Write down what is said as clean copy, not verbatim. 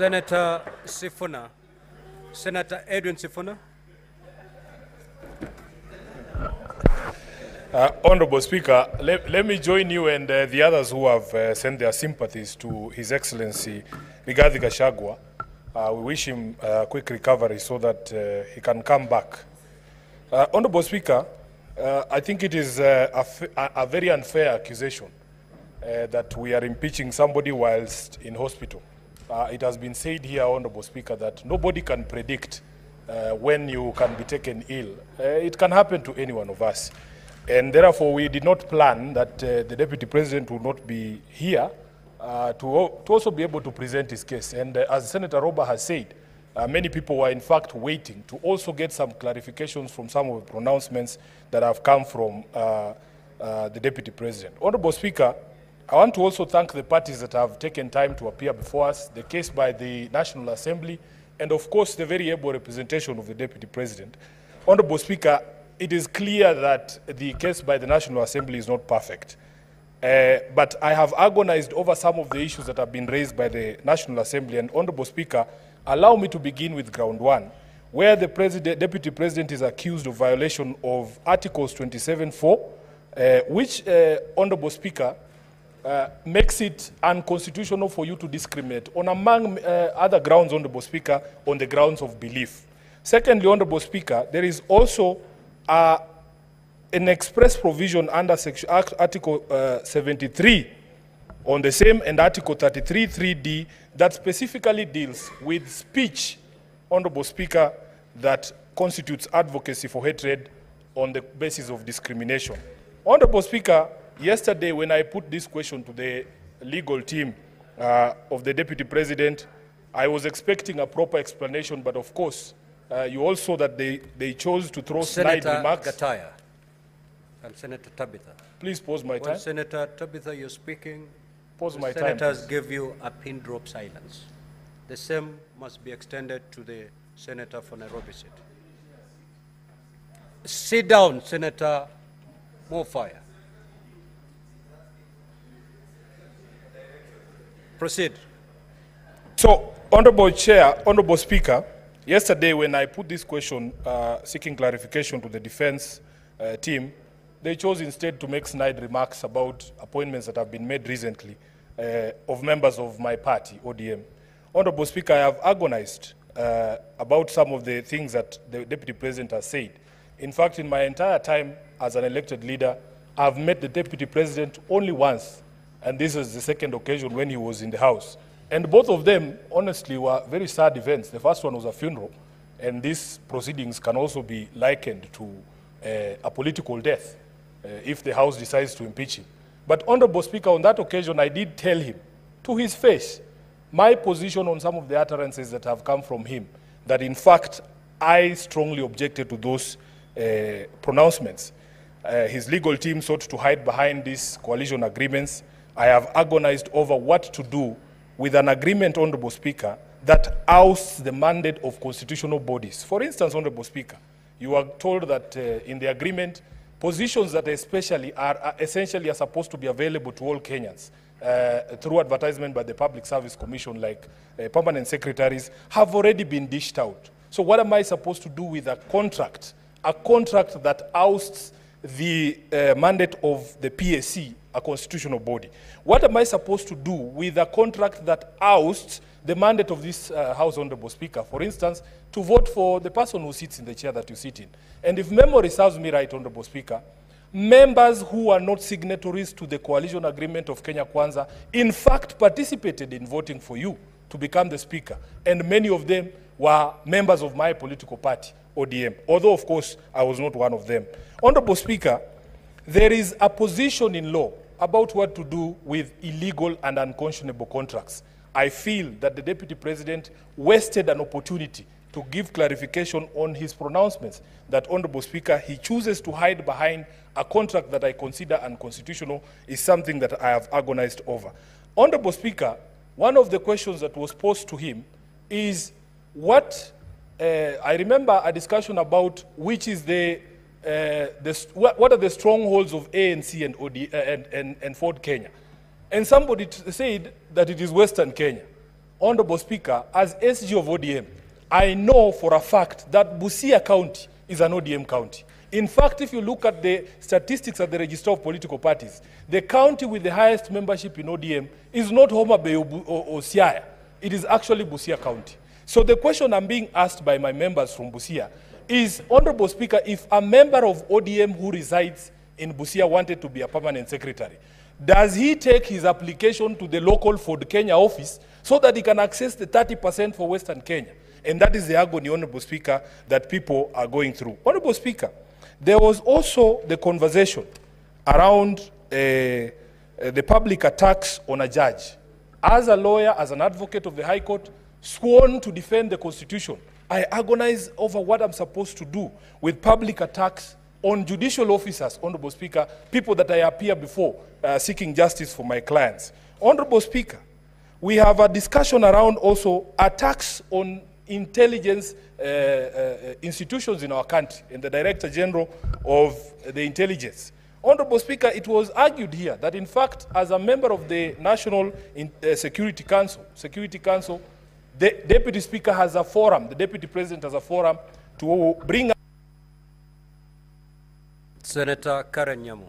Senator Sifuna. Senator Edwin Sifuna. Honorable Speaker, let me join you and the others who have sent their sympathies to His Excellency Rigathi Gachagua. We wish him a quick recovery so that he can come back. Honorable Speaker, I think it is a very unfair accusation that we are impeaching somebody whilst in hospital. It has been said here, Honorable Speaker, that nobody can predict when you can be taken ill. It can happen to any one of us. And therefore, we did not plan that the Deputy President would not be here to also be able to present his case. And as Senator Roba has said, many people were in fact waiting to also get some clarifications from some of the pronouncements that have come from the Deputy President. Honorable Speaker, I want to also thank the parties that have taken time to appear before us, the case by the National Assembly, and of course the very able representation of the Deputy President. Honorable Speaker, it is clear that the case by the National Assembly is not perfect. But I have agonized over some of the issues that have been raised by the National Assembly. And Honorable Speaker, allow me to begin with ground one, where the Deputy President is accused of violation of Articles 27(4), which, Honorable Speaker, makes it unconstitutional for you to discriminate on, among other grounds, Honorable Speaker, on the grounds of belief. Secondly, Honorable Speaker, there is also an express provision under Article 73 on the same and Article 33(3)(d) that specifically deals with speech, Honorable Speaker, that constitutes advocacy for hatred on the basis of discrimination. Honorable Speaker, yesterday when I put this question to the legal team of the Deputy President, I was expecting a proper explanation, but of course, you also that they chose to throw snide remarks. Senator Gataya and Senator Tabitha. Please pause my time. When Senator Tabitha, you're speaking, pause my time. Senators give you a pin drop silence. The same must be extended to the Senator for Nairobi City. Sit down, Senator Mofire. Proceed. So, Honorable Chair, Honorable Speaker, yesterday when I put this question seeking clarification to the defense team, they chose instead to make snide remarks about appointments that have been made recently of members of my party, ODM. Honorable Speaker, I have agonized about some of the things that the Deputy President has said. In fact, in my entire time as an elected leader, I've met the Deputy President only once, and this is the second occasion when he was in the House. And both of them, honestly, were very sad events. The first one was a funeral, and these proceedings can also be likened to a political death if the House decides to impeach him. But, Honorable Speaker, on that occasion, I did tell him to his face my position on some of the utterances that have come from him, that in fact, I strongly objected to those pronouncements. His legal team sought to hide behind these coalition agreements. I have agonized over what to do with an agreement, Honorable Speaker, that ousts the mandate of constitutional bodies. For instance, Honorable Speaker, you are told that in the agreement, positions that essentially are supposed to be available to all Kenyans through advertisement by the Public Service Commission, like permanent secretaries, have already been dished out. So what am I supposed to do with a contract that ousts the mandate of the PSC, a constitutional body? What am I supposed to do with a contract that ousts the mandate of this House, Honorable Speaker? For instance, to vote for the person who sits in the chair that you sit in. And if memory serves me right, Honorable Speaker, members who are not signatories to the coalition agreement of Kenya Kwanza, in fact, participated in voting for you to become the Speaker. And many of them were members of my political party, ODM, although, of course, I was not one of them. Honorable Speaker, there is a position in law about what to do with illegal and unconscionable contracts. I feel that the Deputy President wasted an opportunity to give clarification on his pronouncements that, Honorable Speaker, he chooses to hide behind a contract that I consider unconstitutional is something that I have agonized over. Honorable Speaker, one of the questions that was posed to him is what, I remember a discussion about which is what are the strongholds of ANC and Ford Kenya. And somebody said that it is Western Kenya. Honorable Speaker, as SG of ODM, I know for a fact that Busia County is an ODM county. In fact, if you look at the statistics at the Register of Political Parties, the county with the highest membership in ODM is not Homa Bay or Siaya. It is actually Busia County. So the question I'm being asked by my members from Busia is, Honorable Speaker, if a member of ODM who resides in Busia wanted to be a permanent secretary, does he take his application to the local Ford Kenya office so that he can access the 30% for Western Kenya? And that is the agony, Honorable Speaker, that people are going through. Honorable Speaker, there was also the conversation around the public attacks on a judge. As a lawyer, as an advocate of the High Court, sworn to defend the Constitution, I agonize over what I'm supposed to do with public attacks on judicial officers, Honorable Speaker, people that I appear before seeking justice for my clients. Honorable Speaker, we have a discussion around also attacks on intelligence institutions in our country and the Director General of the Intelligence. Honorable Speaker, it was argued here that in fact, as a member of the National Security Council, the Deputy Speaker has a forum, the Deputy President has a forum to bring... Senator Karen Nyamu.